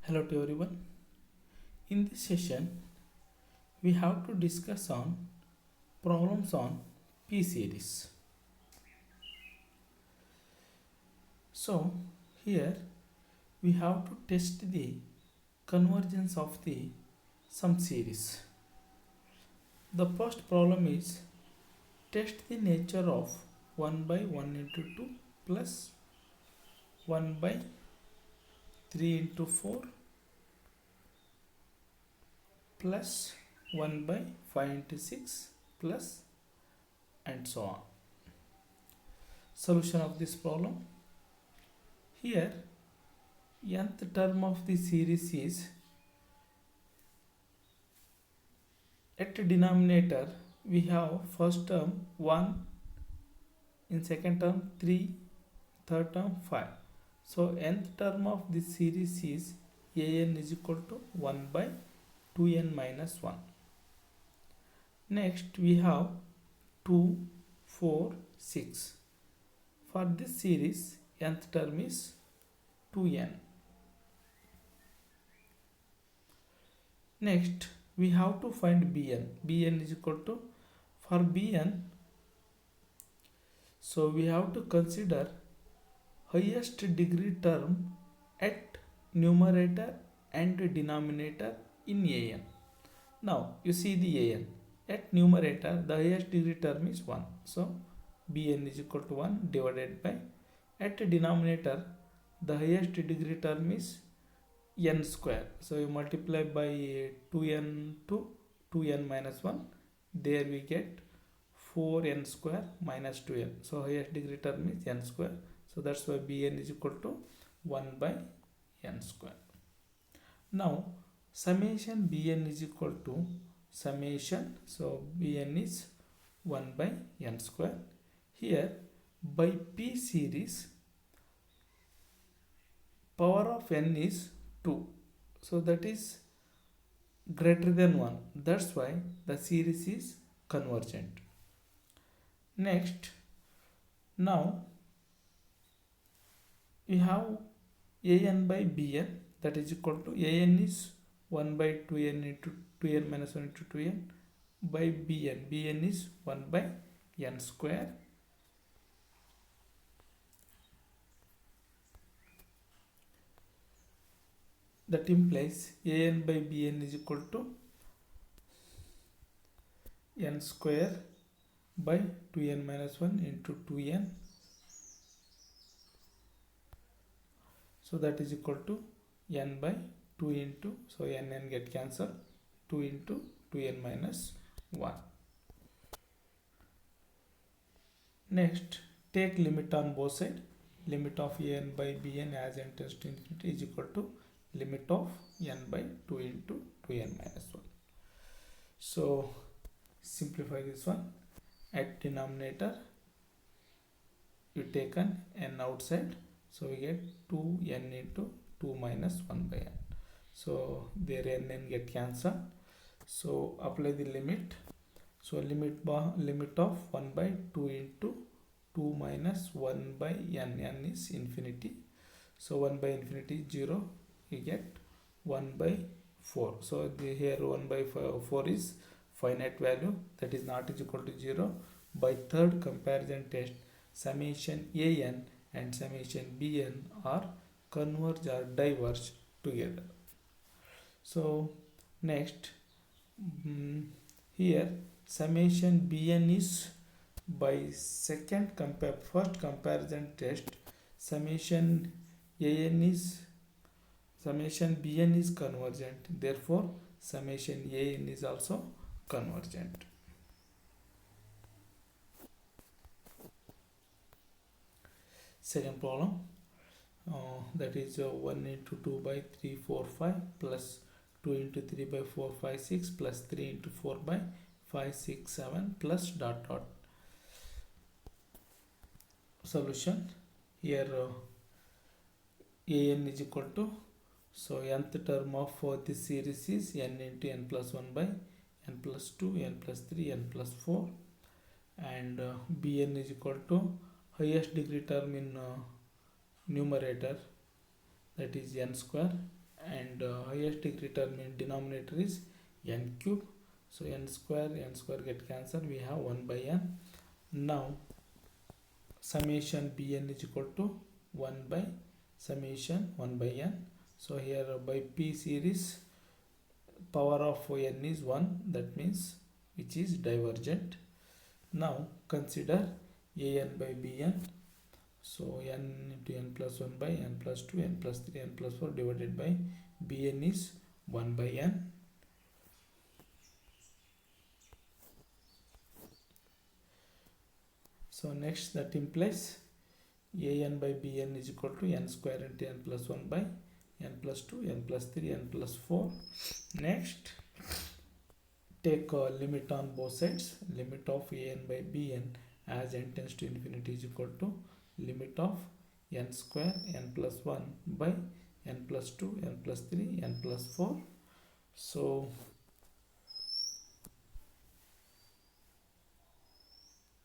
Hello to everyone. In this session, we have to discuss on problems on P series. So here we have to test the convergence of the some series. The first problem is test the nature of 1 by 1 into 2 plus 1 by 3 into 4 plus 1 by 5 into 6 plus and so on. Solution of this problem. Here nth term of the series is at denominator we have first term 1, in second term 3, third term 5. So nth term of this series is an is equal to 1 by 2n minus 1. Next we have 2, 4, 6. For this series nth term is 2n. Next we have to find bn. Bn is equal to, for bn, so we have to consider highest degree term at numerator and denominator in an. Now you see the an. At numerator the highest degree term is 1. So bn is equal to 1 divided by, at denominator the highest degree term is n square. So you multiply by 2n to 2n minus 1. There we get 4n square minus 2n. So highest degree term is n square. So that's why bn is equal to 1 by n square. Now summation bn is equal to summation. So bn is 1 by n square. Here by p series power of n is 2. So that is greater than 1. That's why the series is convergent. Next, now we have an by bn, that is equal to, an is 1 by 2n into 2n minus 1 into 2n by bn. Bn is 1 by n square. That implies an by bn is equal to n square by 2n minus 1 into 2n. So that is equal to n by 2 into, so n get cancelled, 2 into 2n minus 1. Next, take limit on both sides. Limit of an by bn as n tends to infinity is equal to limit of n by 2 into 2n minus 1. So simplify this one. At denominator you take an n outside, so we get 2n into 2 minus 1 by n. So there n get cancelled. So apply the limit. So limit of 1 by 2 into 2 minus 1 by n. N is infinity. So 1 by infinity is 0. We get 1 by 4. So here 1 by 4 is finite value, that is not is equal to 0. By third comparison test, summation an and summation bn are converge or diverge together. So next, here summation bn is by first comparison test, summation bn is convergent, therefore summation an is also convergent. Second problem, that is 1 into 2 by 3 4 5 plus 2 into 3 by 4 5 6 plus 3 into 4 by 5 6 7 plus dot dot. Solution. Here an is equal to, so nth term of this series is n into n plus 1 by n plus 2, n plus 3, n plus 4, and bn is equal to highest degree term in numerator, that is n square, and highest degree term in denominator is n cube. So n square get cancelled, we have 1 by n. Now summation bn is equal to 1 by summation 1 by n. So here by p series power of n is 1, that means which is divergent. Now consider an by bn. So n into n plus 1 by n plus 2 n plus 3 n plus 4 divided by bn is 1 by n. So next that implies an by bn is equal to n square into n plus 1 by n plus 2 n plus 3 n plus 4. Next take a limit on both sides. Limit of an by bn as n tends to infinity is equal to limit of n square n plus 1 by n plus 2 n plus 3 n plus 4. So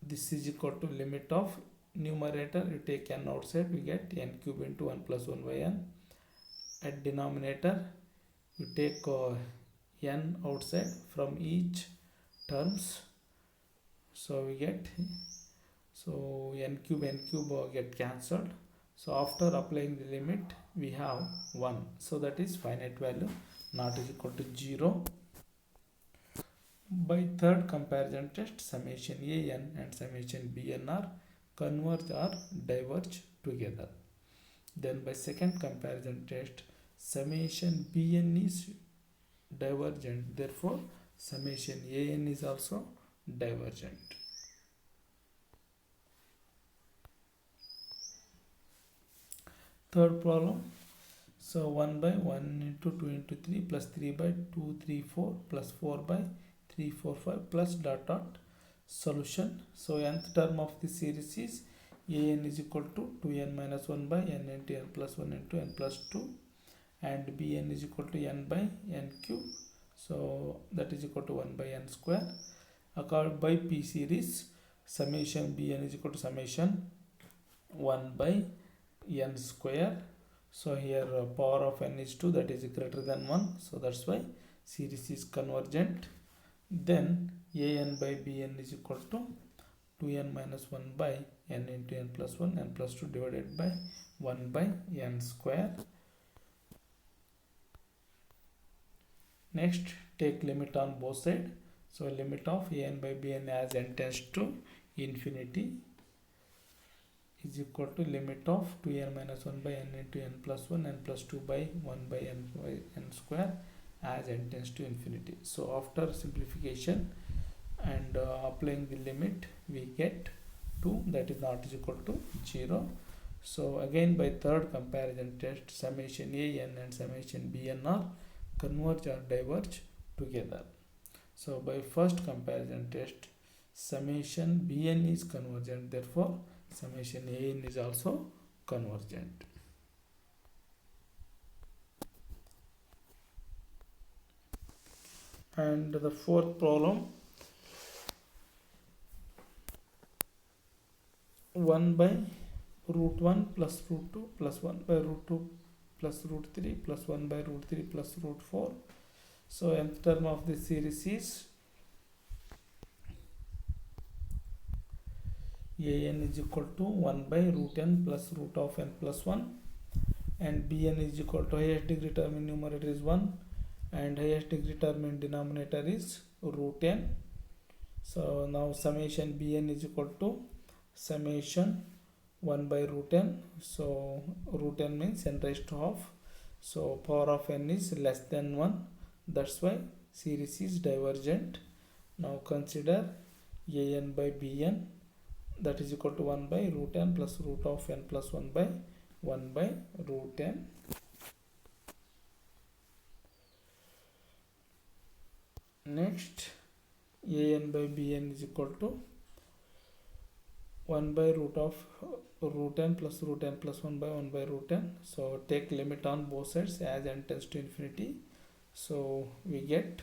this is equal to limit of numerator, you take n outside, we get n cube into 1 plus 1 by n. At denominator you take n outside from each terms, so we get n cube get cancelled. So after applying the limit we have 1, so that is finite value not is equal to 0. By third comparison test, summation an and summation bn are converge or diverge together. Then by second comparison test, summation bn is divergent, therefore summation an is also divergent. Third problem. So 1 by 1 into 2 into 3 plus 3 by 2 3 4 plus 4 by 3 4 5 plus dot dot solution. So nth term of the series is an is equal to 2n minus 1 by n into n plus 1 into n plus 2, and bn is equal to n by n cube, so that is equal to 1 by n square. According by p series, summation bn is equal to summation 1 by n square. So here power of n is 2, that is greater than 1, so that's why series is convergent. Then an by bn is equal to 2n minus 1 by n into n plus 1 n plus 2 divided by 1 by n square. Next take limit on both sides. So limit of an by bn as n tends to infinity is equal to limit of 2n minus 1 by n into n plus 1 n plus 2 by 1 by n square as n tends to infinity. So after simplification and applying the limit we get 2, that is not is equal to 0. So again by third comparison test, summation an and summation bn are converge or diverge together. So by first comparison test, summation bn is convergent, therefore summation an is also convergent. And the fourth problem, 1 by root 1 plus root 2 plus 1 by root 2 plus root 3 plus 1 by root 3 plus root 4. So nth term of this series is an is equal to 1 by root n plus root of n plus 1, and bn is equal to highest degree term in numerator is 1 and highest degree term in denominator is root n. So now summation bn is equal to summation 1 by root n. So root n means n raised to half, so power of n is less than 1, that's why series is divergent. Now consider an by bn, that is equal to 1 by root n plus root of n plus 1 by 1 by root n. Next an by bn is equal to 1 by root of root n plus 1 by 1 by root n. So take limit on both sides as n tends to infinity, so we get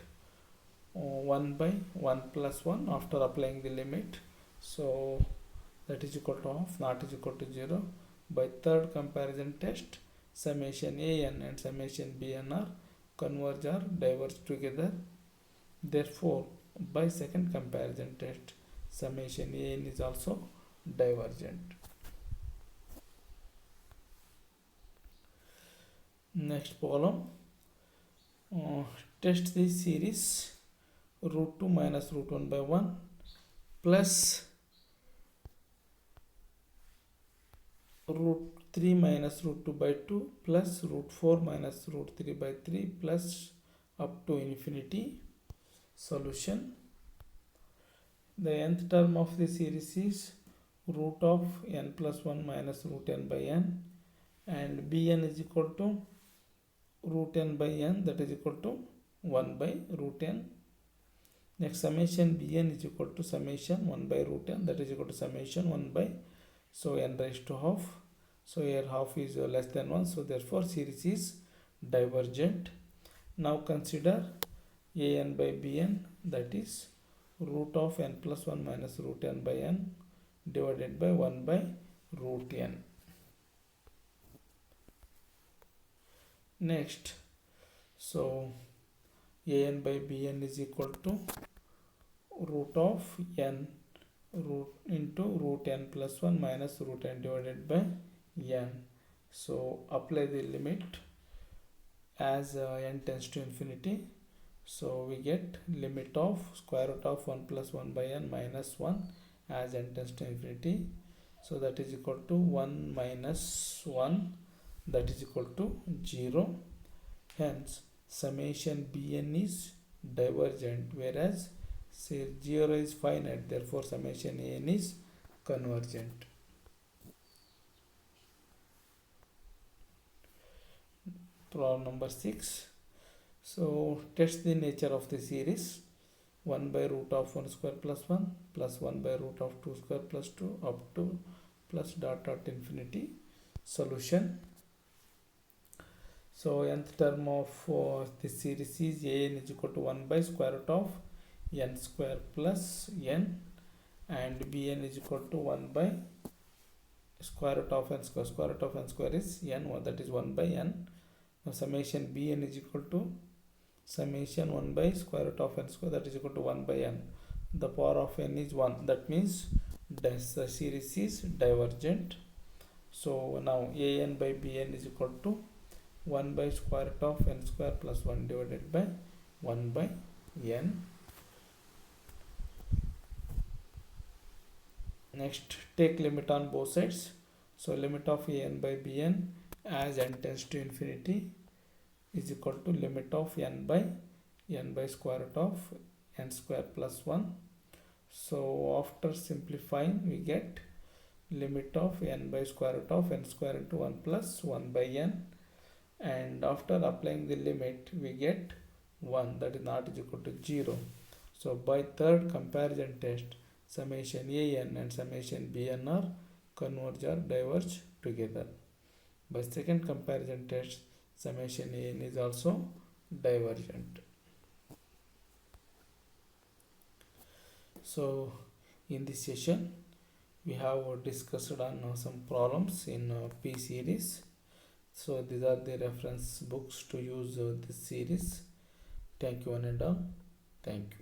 1 by 1 plus 1 after applying the limit, so that is equal to half, not is equal to 0. By third comparison test, summation an and summation bn are converge or diverge together. Therefore, by second comparison test, summation an is also divergent. Next problem, test this series root 2 minus root 1 by 1 plus root 3 minus root 2 by 2 plus root 4 minus root 3 by 3 plus up to infinity. Solution. The nth term of the series is root of n plus 1 minus root n by n, and bn is equal to root n by n, that is equal to 1 by root n. Next, summation bn is equal to summation 1 by root n, that is equal to summation 1 by, so n raised to half. So here half is less than 1, so therefore series is divergent. Now consider an by bn, that is root of n plus 1 minus root n by n divided by 1 by root n. Next, so an by bn is equal to root of n root into root n plus 1 minus root n divided by n. So apply the limit as n tends to infinity. So we get limit of square root of 1 plus 1 by n minus 1 as n tends to infinity. So that is equal to 1 minus 1, that is equal to 0. Hence summation bn is divergent, whereas say 0 is finite, therefore summation an is convergent. Problem number 6. So test the nature of the series 1 by root of 1 square plus 1 plus 1 by root of 2 square plus 2 up to plus dot dot infinity. Solution. So nth term of this series is an is equal to 1 by square root of n square plus n, and bn is equal to 1 by square root of n square. Square root of n square is n, that is 1 by n. Now summation bn is equal to summation 1 by square root of n square, that is equal to 1 by n. The power of n is 1, that means the series is divergent. So now an by bn is equal to 1 by square root of n square plus 1 divided by 1 by n. Next, take limit on both sides. So limit of an by bn as n tends to infinity is equal to limit of n by square root of n square plus 1. So after simplifying, we get limit of n by square root of n square into 1 plus 1 by n, and after applying the limit we get 1, that is not is equal to 0. So by third comparison test, summation an and summation bn are converge or diverge together. By second comparison test, summation an is also divergent. So in this session we have discussed on some problems in P series. So these are the reference books to use this series. Thank you one and all. Thank you.